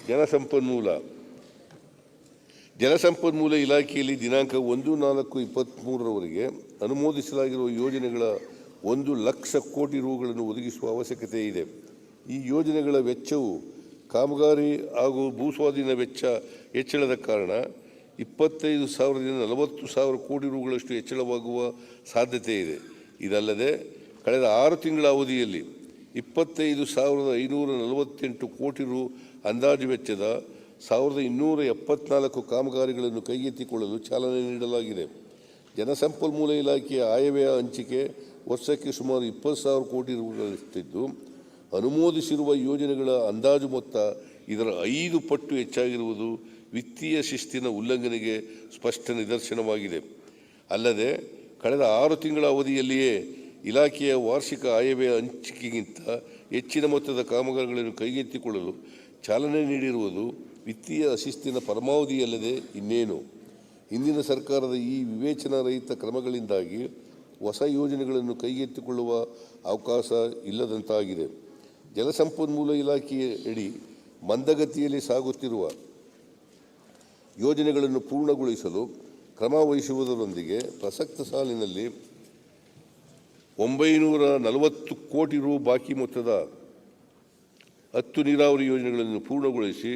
ಜಲಸಂಪನ್ಮೂಲ ಇಲಾಖೆಯಲ್ಲಿ ದಿನಾಂಕ 1/4/23 ಅನುಮೋದಿಸಲಾಗಿರುವ ಯೋಜನೆಗಳ 1,00,000 ಕೋಟಿ ರುಗಳನ್ನು ಒದಗಿಸುವ ಅವಶ್ಯಕತೆ ಇದೆ. ಈ ಯೋಜನೆಗಳ ವೆಚ್ಚವು ಕಾಮಗಾರಿ ಹಾಗೂ ಭೂಸ್ವಾಧೀನ ವೆಚ್ಚ ಹೆಚ್ಚಳದ ಕಾರಣ 25,000ರಿಂದ 40,000 ಕೋಟಿ ರುಗಳಷ್ಟು ಹೆಚ್ಚಳವಾಗುವ ಸಾಧ್ಯತೆ ಇದೆ. ಇದಲ್ಲದೆ ಕಳೆದ 6 ತಿಂಗಳ ಅವಧಿಯಲ್ಲಿ 25,548 ಕೋಟಿ ರು ಅಂದಾಜು ವೆಚ್ಚದ 1,274 ಕಾಮಗಾರಿಗಳನ್ನು ಕೈಗೆತ್ತಿಕೊಳ್ಳಲು ಚಾಲನೆ ನೀಡಲಾಗಿದೆ. ಜಲಸಂಪನ್ಮೂಲ ಇಲಾಖೆಯ ಆಯವ್ಯಯ ಹಂಚಿಕೆ ವರ್ಷಕ್ಕೆ ಸುಮಾರು 20,000 ಕೋಟಿ ರುಗಳಷ್ಟಿದ್ದು, ಅನುಮೋದಿಸಿರುವ ಯೋಜನೆಗಳ ಅಂದಾಜು ಮೊತ್ತ ಇದರ 5 ಪಟ್ಟು ಹೆಚ್ಚಾಗಿರುವುದು ವಿತ್ತೀಯ ಶಿಸ್ತಿನ ಉಲ್ಲಂಘನೆಗೆ ಸ್ಪಷ್ಟ ನಿದರ್ಶನವಾಗಿದೆ. ಅಲ್ಲದೆ ಕಳೆದ 6 ತಿಂಗಳ ಅವಧಿಯಲ್ಲಿಯೇ ಇಲಾಖೆಯ ವಾರ್ಷಿಕ ಆಯವ್ಯಯ ಹಂಚಿಕೆಗಿಂತ ಹೆಚ್ಚಿನ ಮೊತ್ತದ ಕಾಮಗಾರಿಗಳನ್ನು ಕೈಗೆತ್ತಿಕೊಳ್ಳಲು ಚಾಲನೆ ನೀಡಿರುವುದು ವಿತ್ತೀಯ ಶಿಸ್ತಿನ ಪರಮಾವಧಿಯಲ್ಲದೆ ಇನ್ನೇನು. ಹಿಂದಿನ ಸರ್ಕಾರದ ಈ ವಿವೇಚನಾರಹಿತ ಕ್ರಮಗಳಿಂದಾಗಿ ಹೊಸ ಯೋಜನೆಗಳನ್ನು ಕೈಗೆತ್ತಿಕೊಳ್ಳುವ ಅವಕಾಶ ಇಲ್ಲದಂತಾಗಿದೆ. ಜಲಸಂಪನ್ಮೂಲ ಇಲಾಖೆಯಡಿ ಮಂದಗತಿಯಲ್ಲಿ ಸಾಗುತ್ತಿರುವ ಯೋಜನೆಗಳನ್ನು ಪೂರ್ಣಗೊಳಿಸಲು ಕ್ರಮ ವಹಿಸುವುದರೊಂದಿಗೆ ಪ್ರಸಕ್ತ ಸಾಲಿನಲ್ಲಿ 940 ಕೋಟಿ ರು ಬಾಕಿ ಮೊತ್ತದ 10 ನೀರಾವರಿ ಯೋಜನೆಗಳನ್ನು ಪೂರ್ಣಗೊಳಿಸಿ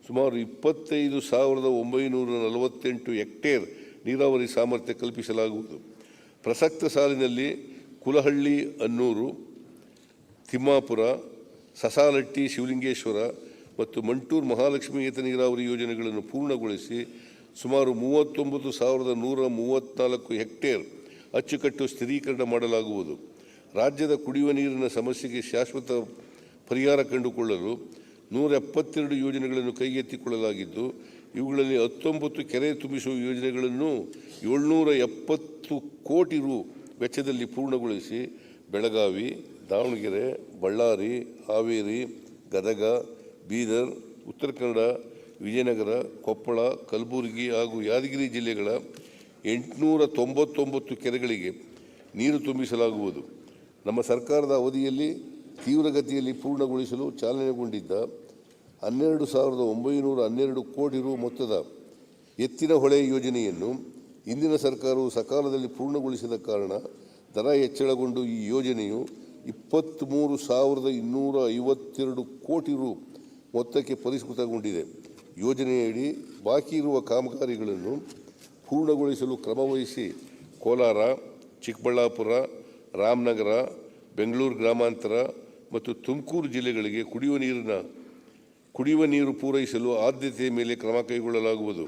ಸುಮಾರು 25,948 ಹೆಕ್ಟೇರ್ ನೀರಾವರಿ ಸಾಮರ್ಥ್ಯ ಕಲ್ಪಿಸಲಾಗುವುದು. ಪ್ರಸಕ್ತ ಸಾಲಿನಲ್ಲಿ ಕುಲಹಳ್ಳಿ, ಅನ್ನೂರು, ತಿಮ್ಮಾಪುರ, ಸಸಾಲಟ್ಟಿ, ಶಿವಲಿಂಗೇಶ್ವರ ಮತ್ತು ಮಂಟೂರು ಮಹಾಲಕ್ಷ್ಮಿ ಏತ ನೀರಾವರಿ ಯೋಜನೆಗಳನ್ನು ಪೂರ್ಣಗೊಳಿಸಿ ಸುಮಾರು 39,134 ಹೆಕ್ಟೇರ್ ಅಚ್ಚುಕಟ್ಟು ಸ್ಥಿರೀಕರಣ ಮಾಡಲಾಗುವುದು. ರಾಜ್ಯದ ಕುಡಿಯುವ ನೀರಿನ ಸಮಸ್ಯೆಗೆ ಶಾಶ್ವತ ಪರಿಹಾರ ಕಂಡುಕೊಳ್ಳಲು 172 ಯೋಜನೆಗಳನ್ನು ಕೈಗೆತ್ತಿಕೊಳ್ಳಲಾಗಿದ್ದು, ಇವುಗಳಲ್ಲಿ 19 ಕೆರೆ ತುಂಬಿಸುವ ಯೋಜನೆಗಳನ್ನು 770 ಕೋಟಿ ರು ವೆಚ್ಚದಲ್ಲಿ ಪೂರ್ಣಗೊಳಿಸಿ ಬೆಳಗಾವಿ, ದಾವಣಗೆರೆ, ಬಳ್ಳಾರಿ, ಹಾವೇರಿ, ಗದಗ, ಬೀದರ್, ಉತ್ತರ ಕನ್ನಡ, ವಿಜಯನಗರ, ಕೊಪ್ಪಳ, ಕಲಬುರಗಿ ಹಾಗೂ ಯಾದಗಿರಿ ಜಿಲ್ಲೆಗಳ 899 ಕೆರೆಗಳಿಗೆ ನೀರು ತುಂಬಿಸಲಾಗುವುದು. ನಮ್ಮ ಸರ್ಕಾರದ ಅವಧಿಯಲ್ಲಿ ತೀವ್ರಗತಿಯಲ್ಲಿ ಪೂರ್ಣಗೊಳಿಸಲು ಚಾಲನೆಗೊಂಡಿದ್ದ 12,912 ಕೋಟಿ ರು ಮೊತ್ತದ ಎತ್ತಿನ ಹೊಳೆ ಯೋಜನೆಯನ್ನು ಇಂದಿನ ಸರ್ಕಾರವು ಸಕಾಲದಲ್ಲಿ ಪೂರ್ಣಗೊಳಿಸಿದ ಕಾರಣ ದರ ಹೆಚ್ಚಳಗೊಂಡು ಈ ಯೋಜನೆಯು 23,252 ಕೋಟಿ ರು ಮೊತ್ತಕ್ಕೆ ಪರಿಷ್ಕೃತಗೊಂಡಿದೆ. ಯೋಜನೆಯಡಿ ಬಾಕಿ ಇರುವ ಕಾಮಗಾರಿಗಳನ್ನು ಪೂರ್ಣಗೊಳಿಸಲು ಕ್ರಮವಹಿಸಿ ಕೋಲಾರ, ಚಿಕ್ಕಬಳ್ಳಾಪುರ, ರಾಮನಗರ, ಬೆಂಗಳೂರು ಗ್ರಾಮಾಂತರ ಮತ್ತು ತುಮಕೂರು ಜಿಲ್ಲೆಗಳಿಗೆ ಕುಡಿಯುವ ನೀರು ಪೂರೈಸಲು ಆದ್ಯತೆಯ ಮೇಲೆ ಕ್ರಮ ಕೈಗೊಳ್ಳಲಾಗುವುದು.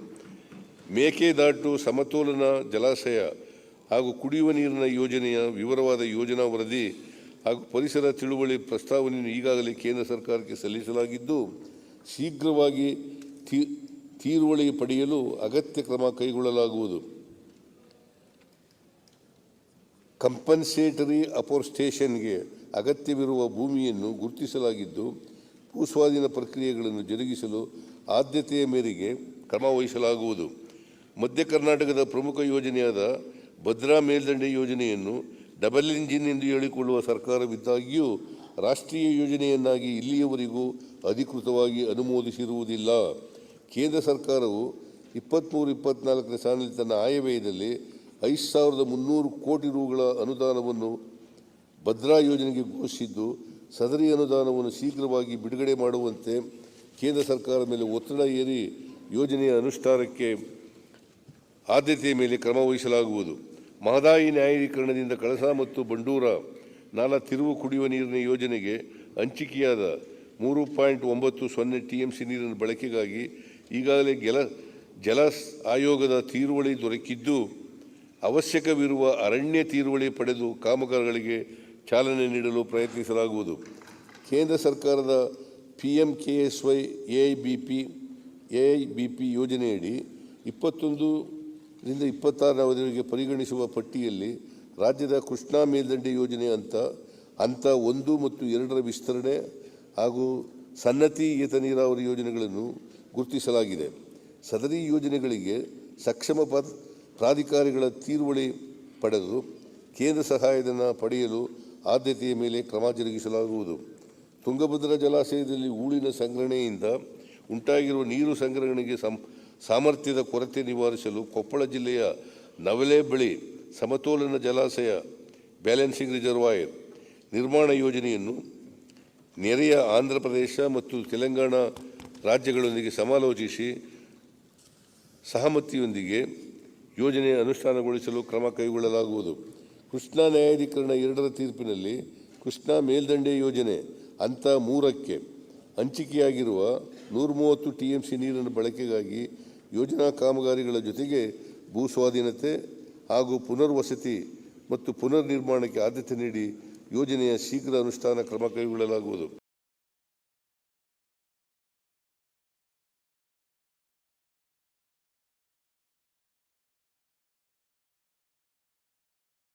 ಮೇಕೆದಾಟು ಸಮತೋಲನ ಜಲಾಶಯ ಹಾಗೂ ಕುಡಿಯುವ ನೀರಿನ ಯೋಜನೆಯ ವಿವರವಾದ ಯೋಜನಾ ವರದಿ ಹಾಗೂ ಪರಿಸರ ತಿಳುವಳಿ ಪ್ರಸ್ತಾವನೆಯನ್ನು ಈಗಾಗಲೇ ಕೇಂದ್ರ ಸರ್ಕಾರಕ್ಕೆ ಸಲ್ಲಿಸಲಾಗಿದ್ದು, ಶೀಘ್ರವಾಗಿ ತೀರುವಳಿ ಪಡೆಯಲು ಅಗತ್ಯ ಕ್ರಮ ಕೈಗೊಳ್ಳಲಾಗುವುದು. ಕಂಪನ್ಸೇಟರಿ ಅಫೋರ್ಸ್ಟೇಷನ್ಗೆ ಅಗತ್ಯವಿರುವ ಭೂಮಿಯನ್ನು ಗುರುತಿಸಲಾಗಿದ್ದು, ಭೂಸ್ವಾಧೀನ ಪ್ರಕ್ರಿಯೆಗಳನ್ನು ಜರುಗಿಸಲು ಆದ್ಯತೆಯ ಮೇರೆಗೆ ಕ್ರಮ ವಹಿಸಲಾಗುವುದು. ಮಧ್ಯ ಕರ್ನಾಟಕದ ಪ್ರಮುಖ ಯೋಜನೆಯಾದ ಭದ್ರಾ ಮೇಲ್ದಂಡೆ ಯೋಜನೆಯನ್ನು ಡಬಲ್ ಇಂಜಿನ್ ಎಂದು ಹೇಳಿಕೊಳ್ಳುವ ಸರ್ಕಾರವಿದ್ದಾಗಿಯೂ ರಾಷ್ಟ್ರೀಯ ಯೋಜನೆಯನ್ನಾಗಿ ಇಲ್ಲಿಯವರೆಗೂ ಅಧಿಕೃತವಾಗಿ ಅನುಮೋದಿಸಿರುವುದಿಲ್ಲ. ಕೇಂದ್ರ ಸರ್ಕಾರವು 23-24ನೇ ಸಾಲಿನಲ್ಲಿ ತನ್ನ ಆಯವ್ಯಯದಲ್ಲಿ 5,300 ಕೋಟಿ ರುಗಳ ಅನುದಾನವನ್ನು ಭದ್ರಾ ಯೋಜನೆಗೆ ಘೋಷಿಸಿದ್ದು, ಸದರಿ ಅನುದಾನವನ್ನು ಶೀಘ್ರವಾಗಿ ಬಿಡುಗಡೆ ಮಾಡುವಂತೆ ಕೇಂದ್ರ ಸರ್ಕಾರದ ಮೇಲೆ ಒತ್ತಡ ಹೇರಿ ಯೋಜನೆಯ ಅನುಷ್ಠಾನಕ್ಕೆ ಆದ್ಯತೆಯ ಮೇಲೆ ಕ್ರಮ ವಹಿಸಲಾಗುವುದು. ಮಹದಾಯಿ ನ್ಯಾಯಾಧೀಕರಣದಿಂದ ಕಳಸಾ ಮತ್ತು ಬಂಡೂರ ನಾಲಾ ತಿರುವು ಕುಡಿಯುವ ನೀರಿನ ಯೋಜನೆಗೆ ಹಂಚಿಕೆಯಾದ 3.90 TMC ನೀರಿನ ಬಳಕೆಗಾಗಿ ಈಗಾಗಲೇ ಜಲ ಆಯೋಗದ ತೀರುವಳಿ ದೊರಕಿದ್ದು, ಅವಶ್ಯಕವಿರುವ ಅರಣ್ಯ ತೀರುವಳಿ ಪಡೆದು ಕಾಮಗಾರಿಗಳಿಗೆ ಚಾಲನೆ ನೀಡಲು ಪ್ರಯತ್ನಿಸಲಾಗುವುದು. ಕೇಂದ್ರ ಸರ್ಕಾರದ PMKSY AIBP ಯೋಜನೆಯಡಿ 21ರಿಂದ 26ನೇ ಅವಧಿಗೆ ಪರಿಗಣಿಸುವ ಪಟ್ಟಿಯಲ್ಲಿ ರಾಜ್ಯದ ಕೃಷ್ಣಾ ಮೇಲ್ದಂಡೆ ಯೋಜನೆ ಹಂತ 1 ಮತ್ತು 2ರ ವಿಸ್ತರಣೆ ಹಾಗೂ ಸನ್ನತಿ ಏತ ನೀರಾವರಿ ಯೋಜನೆಗಳನ್ನು ಗುರುತಿಸಲಾಗಿದೆ. ಸದರಿ ಯೋಜನೆಗಳಿಗೆ ಸಕ್ಷಮ ಪ್ರಾಧಿಕಾರಿಗಳ ತೀರುವಳಿ ಪಡೆದು ಕೇಂದ್ರ ಸಹಾಯಧನ ಪಡೆಯಲು ಆದ್ಯತೆಯ ಮೇಲೆ ಕ್ರಮ ಜರುಗಿಸಲಾಗುವುದು. ತುಂಗಭದ್ರಾ ಜಲಾಶಯದಲ್ಲಿ ಹೂಳಿನ ಸಂಗ್ರಹಣೆಯಿಂದ ಉಂಟಾಗಿರುವ ನೀರು ಸಂಗ್ರಹಣೆಗೆ ಸಾಮರ್ಥ್ಯದ ಕೊರತೆ ನಿವಾರಿಸಲು ಕೊಪ್ಪಳ ಜಿಲ್ಲೆಯ ನವಲೆ ಬಳಿ ಸಮತೋಲನ ಜಲಾಶಯ ಬ್ಯಾಲೆನ್ಸಿಂಗ್ ರಿಸರ್ವಾಯರ್ ನಿರ್ಮಾಣ ಯೋಜನೆಯನ್ನು ನೆರೆಯ ಆಂಧ್ರ ಪ್ರದೇಶ ಮತ್ತು ತೆಲಂಗಾಣ ರಾಜ್ಯಗಳೊಂದಿಗೆ ಸಮಾಲೋಚಿಸಿ ಸಹಮತಿಯೊಂದಿಗೆ ಯೋಜನೆ ಅನುಷ್ಠಾನಗೊಳಿಸಲು ಕ್ರಮ ಕೈಗೊಳ್ಳಲಾಗುವುದು. ಕೃಷ್ಣಾ ನ್ಯಾಯಾಧೀಕರಣ 2ರ ತೀರ್ಪಿನಲ್ಲಿ ಕೃಷ್ಣಾ ಮೇಲ್ದಂಡೆ ಯೋಜನೆ ಹಂತ 3ಕ್ಕೆ ಹಂಚಿಕೆಯಾಗಿರುವ 130 TMC ನೀರಿನ ಬಳಕೆಗಾಗಿ ಯೋಜನಾ ಕಾಮಗಾರಿಗಳ ಜೊತೆಗೆ ಭೂ ಸ್ವಾಧೀನತೆ ಹಾಗೂ ಪುನರ್ವಸತಿ ಮತ್ತು ಪುನರ್ ನಿರ್ಮಾಣಕ್ಕೆ ಆದ್ಯತೆ ನೀಡಿ ಯೋಜನೆಯ ಶೀಘ್ರ ಅನುಷ್ಠಾನ ಕ್ರಮ ಕೈಗೊಳ್ಳಲಾಗುವುದು.